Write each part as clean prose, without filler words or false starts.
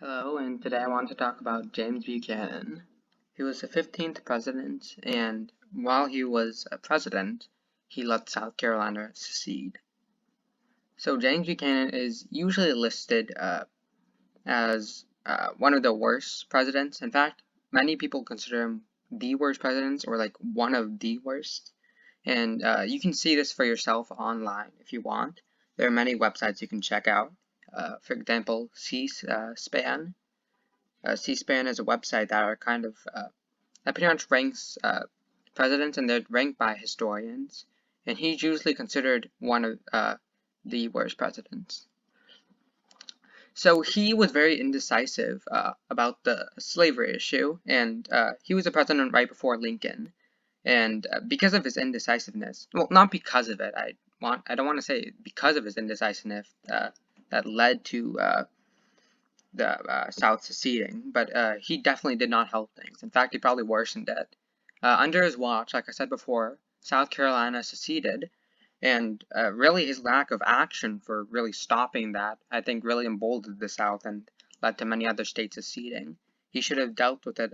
Hello, and today I want to talk about James Buchanan. He was the 15th president, and while he was a president, he let South Carolina secede. So James Buchanan is usually listed as one of the worst presidents. In fact, many people consider him the worst president or like one of the worst. And you can see this for yourself online if you want. There are many websites you can check out. For example, C-SPAN. C-SPAN is a website that are kind of that pretty much ranks presidents, and they're ranked by historians. And he's usually considered one of the worst presidents. So he was very indecisive about the slavery issue, and he was a president right before Lincoln. And because of his indecisiveness, well, not because of it. I don't want to say because of his indecisiveness that led to the South seceding, but he definitely did not help things. In fact, he probably worsened it. Under his watch, like I said before, South Carolina seceded, and really his lack of action for really stopping that, I think, really emboldened the South and led to many other states seceding. He should have dealt with it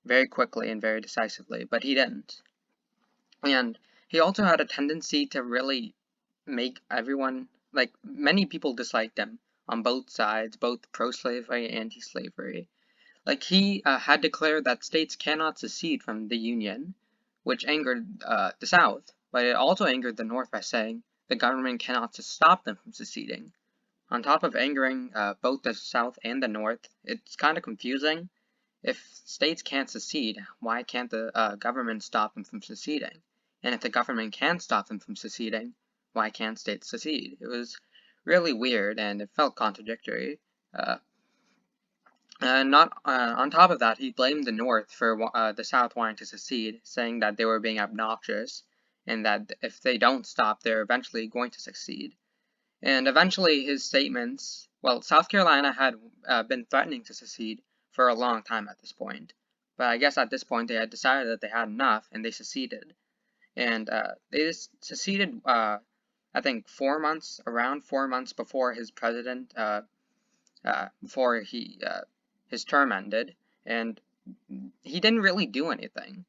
very quickly and very decisively, but he didn't. And he also had a tendency to really make everyone, like, many people disliked him on both sides, both pro-slavery and anti-slavery. Like, he had declared that states cannot secede from the Union, which angered the South, but it also angered the North by saying the government cannot stop them from seceding. On top of angering both the South and the North, it's kind of confusing. If states can't secede, why can't the government stop them from seceding? And if the government can't stop them from seceding, why can't states secede? It was really weird, and it felt contradictory. On top of that, he blamed the North for the South wanting to secede, saying that they were being obnoxious, and that if they don't stop, they're eventually going to succeed. And eventually his statements, well, South Carolina had been threatening to secede for a long time at this point. But I guess at this point they had decided that they had enough, and they seceded. And they seceded, I think, around 4 months before his president, before his term ended. And he didn't really do anything.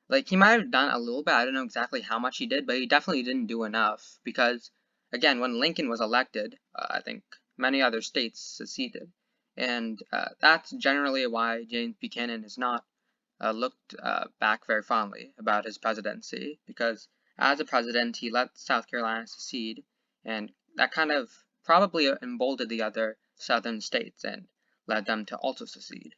Like, he might have done a little bit, I don't know exactly how much he did, but he definitely didn't do enough, because, again, when Lincoln was elected, I think many other states seceded. And that's generally why James Buchanan is not looked back very fondly about his presidency, because as a president, he let South Carolina secede, and that kind of probably emboldened the other southern states and led them to also secede.